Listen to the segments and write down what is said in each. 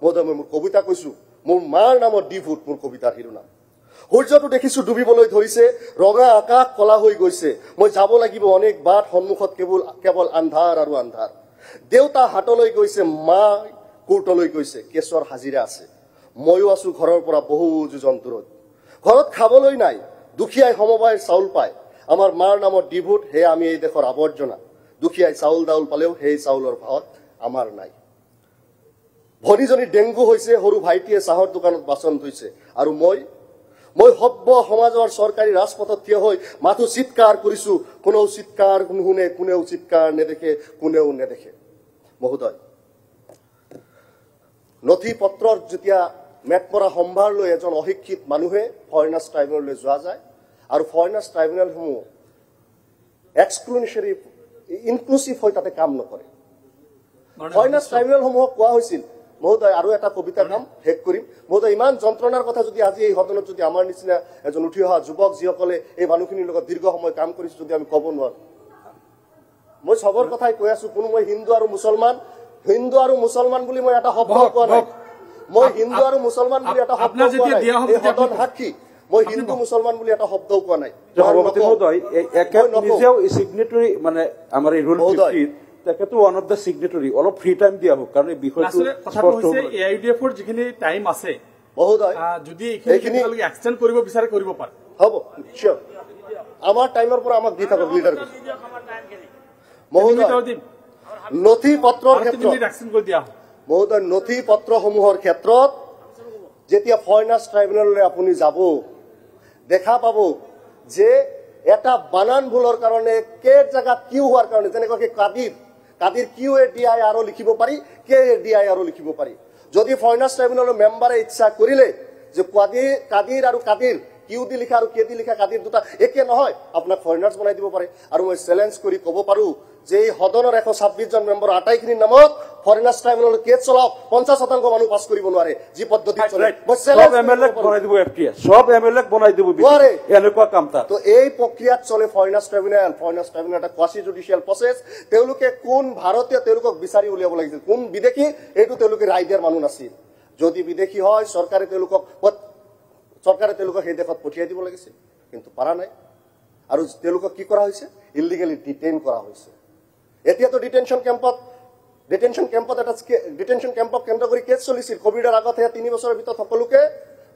মহোদয় মই মোৰ কবিতা কৈছো মোৰ মাৰ নামত ডিভোট মোৰ কবিতাৰ শিৰোনাম সূৰ্যটো দেখিছো ডুবিবলৈ ধৰিছে ৰঙা আকাশ কলা হৈ গৈছে মই যাব লাগিব অনেক বাট সন্মুখত কেৱল আন্ধাৰ আৰু আন্ধাৰ দেউতা হাতলৈ গৈছে মা কোৰ্টলৈ গৈছে কেশৰ হাজিৰা আছে ময়ো আছো ঘৰৰ পৰা বহু যোজন দূৰত ঘৰত খাবলৈ নাই দুখীয়াই সমবায়ৰ চাউল পায় আমাৰ মাৰ নামত ডিভোট হে আমি এই দেশৰ আৱৰ্জনা দুখীয়াই চাউল দাউল পালেও সেই চাউলৰ ভাত আমাৰ নাই ভনীজনী ডেংগু হৈছে সৰু ভাইটিয়ে চাহৰ দোকানত বাচন ধুইছে আৰু মই সভ্য সমাজৰ চৰকাৰী ৰাজপথত থিয় হৈ মাথো চিৎকাৰ কৰিছো কোনেও চিৎকাৰ নুশুনে কোনেও চিৎকাৰ নেদেখে কোনেও নেদেখে মহোদয় নথি পত্ৰৰ যেতিয়া মেটমৰা সম্ভাৰ লৈ এজন অশিক্ষিত মানুহে ফৰেনাৰ্ছ ট্ৰাইব্যুনেললৈ যোৱা যায় আৰু ফৰেনাৰ্ছ ট্ৰাইব্যুনেলসমূহ এক্সক্লুনেশ্যৰী ইনক্লুচিভ হৈ তাতে কাম নকৰে ফৰেনাৰ্ছ ট্ৰাইব্যুনেলসমূহক কোৱা হৈছিল মহোদয় আৰু এটা কবিতাৰ নাম শেষ কৰিম মহোদয় ইমান যন্ত্ৰণাৰ কথা যদি আজি এই সদনত যদি আমাৰ নিচিনা এজন উঠি অহা যুৱক যিসকলে এই মানুহখিনিৰ লগত দীৰ্ঘ সময় কাম কৰিছে যদি আমি ক'ব নোৱাৰো মই চবৰ কথাই কৈ আছো কোনো মই হিন্দু আৰু মুছলমান বুলি মই এটা শব্দ কোৱা নাই মই হিন্দু আৰু মুছলমান বুলি এটা শব্দ কোৱা নাই এই সদন সাক্ষী মই হিন্দু মুছলমান বুলি এটা শব্দও কোৱা নাই সভাপতি মহোদয় নিজেও সিগনেটৰী মানে আমাৰ এই ৰুল 50 তেখেতো ওয়ান অফ দ্য সিগনেটৰী অলপ ফ্ৰী টাইম দিয়া হোক কাৰণ এই বিষয়টো কথাটো হৈছে এআইডিএফৰ যিখিনি টাইম আছে মহোদয় যদি এইখিনি এক্সটেন্ড কৰিব বিচাৰে কৰিব পাৰে হ'ব শিওৰ আমাৰ টাইমৰ পৰা আমাক দি থাকক লিডাৰ মহোদয় নথি পত্ৰৰ ক্ষেত্ৰত মহোদয় নথি পত্ৰসমূহৰ ক্ষেত্ৰত যেতিয়া ফৰেনাৰ্ছ ট্ৰাইব্যুনেললৈ আপুনি যাব দেখা পাব যে এটা বানান ভুলৰ কাৰণে কে জাগাত কিউ হোৱাৰ কাৰণে যেনেকৈ Qadir Q A D I R লিখিব পাৰি কে এ ডি আই আৰ লিখিব পাৰি যদি ফৰেনাৰ্ছ ট্ৰাইব্যুনেলৰ মেম্বাৰে ইচ্ছা কৰিলে যে কাদিৰ আৰু কাদিৰ কিউ দি লিখা আৰু কে দি লিখা কাদিৰ দুটা একে নহয় আপোনাক ফৰেনাৰ্ছ বনাই দিব পাৰে আৰু মই চ্যালেঞ্জ কৰি ক'ব পাৰো যে এই সদনৰ 126 জন মেম্বাৰ আটাইখিনিৰ নামত ফৰেনাৰ্ছ ট্ৰাইব্যুনেলৰ কেছ চলাওক 50% মানুহ পাছ কৰিব নোৱাৰে যি পদ্ধতি চলে মই চ্যালেঞ্জ এমএলএ বনাই দিব এফটিএস সব এমএলএ বনাই দিব নোৱাৰে এনেকুৱা কামটা তো এই প্ৰক্ৰিয়াত চলে ফৰেনাৰ্ছ ট্ৰাইব্যুনেল এটা কোৱাসি জুডিচিয়েল প্ৰসেছ তেওঁলোকে কোন ভাৰতীয় তেওঁলোকক বিচাৰি উলিয়াব লাগিছিল কোন বিদেশী এইটো তেওঁলোকে ৰায় দিয়াৰ মানুহ নাছিল যদি বিদেশী হয় চৰকাৰে তেওঁলোকক সেই দেশত পঠিয়াই দিব লাগিছিল কিন্তু পাৰা নাই আৰু তেওঁলোকক কি কৰা হৈছে ইলিগেলি ডিটেইন কৰা হৈছে এতিয়াতো ডিটেনশন কেম্পত এটা ডিটেনশন কেম্পক কেন্দ্ৰ কৰি কেছ চলিছিল কোভিডৰ আগত 3 বছৰৰ ভিতৰত সকলোকে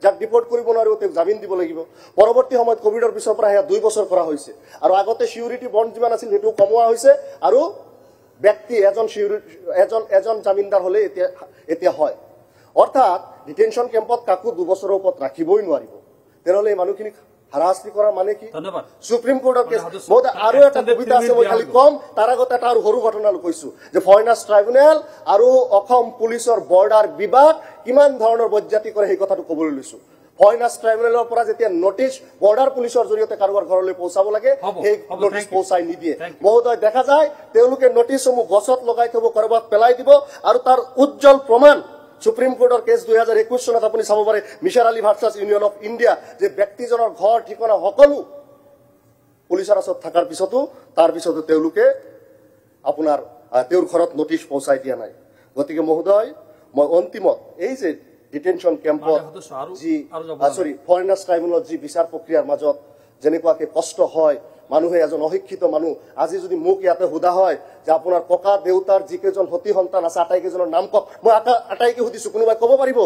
যাক ডিপোৰ্ট কৰিব নোৱাৰিব তেওঁক জামিন দিব লাগিব পৰৱৰ্তী সময়ত কোভিডৰ পিছৰ পৰা 2 বছৰ কৰা হৈছে আৰু আগতে সিউৰিটি বন্ড যিমান আছিল সেইটো কমোৱা হৈছে আৰু ব্যক্তি এজন জামিনদাৰ হলে এতিয়া হয় অৰ্থাৎ ডিটেনশন কেম্পত কাকো 2 বছৰৰ ওপৰত ৰাখিবই নোৱাৰিব তেনেহলে এই মানুহখিনি হাৰাশাস্তি কৰাৰ মানে কি সুপ্ৰিম কোৰ্টৰ কেছ আৰু এটা কবিতা আছে মই খালি কম তাৰ আগত এটা আৰু সৰু ঘটনা কৈছো যে ফৰেনাৰ্ছ ট্ৰাইব্যুনেল আৰু অসম পুলিচৰ বৰ্ডাৰ বিভাগ কিমান ধৰণৰ বজ্জাতি কৰে সেই কথাটো ক'বলৈ লৈছো ফৰেনাৰ্ছ ট্ৰাইব্যুনেলৰ পৰা যেতিয়া নোটিছ বৰ্ডাৰ পুলিচৰ জৰিয়তে কাৰোবাৰ ঘৰলৈ পৌঁছাব লাগে সেই নোটিছ পৌঁছাই নিদিয়ে মহোদয় দেখা যায় তেওঁলোকে নোটিছসমূহ গছত লগাই থব কাৰোবাক পেলাই দিব আৰু তাৰ উজ্জ্বল প্ৰমাণ সুপ্ৰিম কোৰ্টৰ কেছ 2021 চনত আপুনি চাব পাৰে Misar Ali versus union of India যে ব্যক্তিজনৰ ঘৰ ঠিকনা সকলো পুলিচৰ আচত থকাৰ পিছতো তাৰ পিছতো তেওঁলোকে আপোনাৰ তেওঁৰ ঘৰত নোটিছ পৌঁছাই দিয়া নাই গতিকে মহোদয় মই অন্তিমত এই যে ডিটেনশন কেম্পত ফৰেনাৰ্ছ ট্ৰাইব্যুনেলত যি বিচাৰ প্ৰক্ৰিয়াৰ মাজত যেনেকুৱাকে কষ্ট হয় মানুহে এজন অশিক্ষিত মানুহ আজি যদি মোক ইয়াতে সোধা হয় যে আপোনাৰ ককা দেউতাৰ যিকেইজন সতি সন্তান আছে আটাইকেইজনৰ নাম কওক মই আটাইকে সুধিছো কোনোবাই ক'ব পাৰিব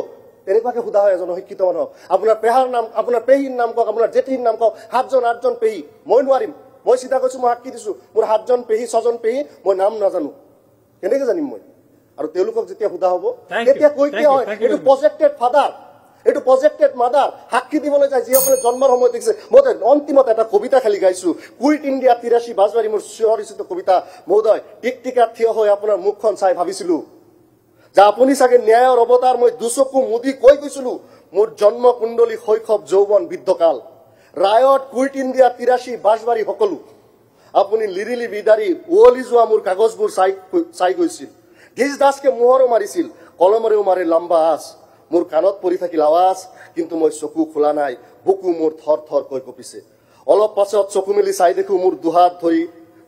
তেনেকুৱাকে সোধা হয় এজন অশিক্ষিত মানুহ আপোনাৰ পেহাৰ নাম আপোনাৰ পেহীৰ নাম কওক আপোনাৰ জেঠীৰ নাম কওক 7জন পেহী মই নোৱাৰিম মই চিন্তা কৰিছো মই সাক্ষী দিছো মোৰ 7জন পেহী 6জন পেহী মই নাম নাজানো কেনেকৈ জানিম মই আৰু তেওঁলোকক যেতিয়া সোধা হ'ব তেতিয়া কৈ কি হয় এইটো প্ৰজেক্টেড ফাদাৰ এইটো প্ৰজেক্টেড মাদাৰ সাক্ষী দিবলৈ যায় যিসকলে জন্মৰ সময়ত দেখিছে মই অন্তিমত এটা কবিতা খালি গাইছো কুইট ইণ্ডিয়া 83 বাজবাৰী মোৰ চিৰচিত কবিতা মহোদয় টিকটিকাত থিয় হৈ আপোনাৰ মুখখন চাই ভাবিছিলো যে আপুনি চাগে ন্যায়ৰ অৱতাৰ মই দুচকু মুদি কৈ গৈছিলো মোৰ জন্ম কুণ্ডলী শৈশৱ যৌৱন বৃদ্ধকাল ৰায়ত কুইট ইণ্ডিয়া 83 বাজবাৰী সকলো আপুনি লিৰিলি বিদাৰি উৱলি যোৱা মোৰ কাগজবোৰ চাই গৈছিল গিজ দাসকে মোহৰো মাৰিছিল কলমৰেও মাৰে লম্বা আছ মোৰ কাণত পৰি থাকিল আৱাজ কিন্তু মই চকু খোলা নাই বুকু মোৰ থৰ থৰ কৈ কঁপিছে অলপ পাছত চকু মেলি চাই দেখো মোৰ দুহাত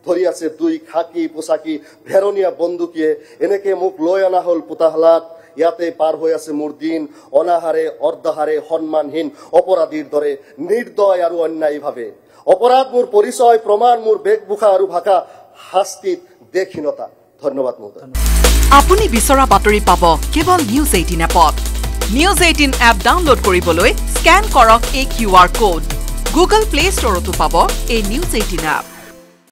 ধৰি আছে 2 খাকি পোচাকি ভেৰণীয়া বন্দুকিয়ে এনেকে মোক লৈ অনা হল পোতাহলাত ইয়াতে পাৰ হৈ আছে মোৰ দিন অনাহাৰে অৰ্ধাহাৰে সন্মানহীন অপৰাধীৰ দৰে নিৰ্দয় আৰু অন্যায়ভাৱে অপৰাধ মোৰ পৰিচয় প্ৰমাণ মোৰ বেশভূষা আৰু ভাষা শাস্তিত দেশহীনতা ধন্যবাদ মহোদয় আপুনি বিচৰা বাতৰি পাব কেৱল নিউজ 18 এপত নিউজ 18 এপ ডাউনলোড কৰিবলৈ স্ক্যান কৰক এই QR কোড গুগল প্লে ষ্টৰতো পাব এই নিউজ 18 এপ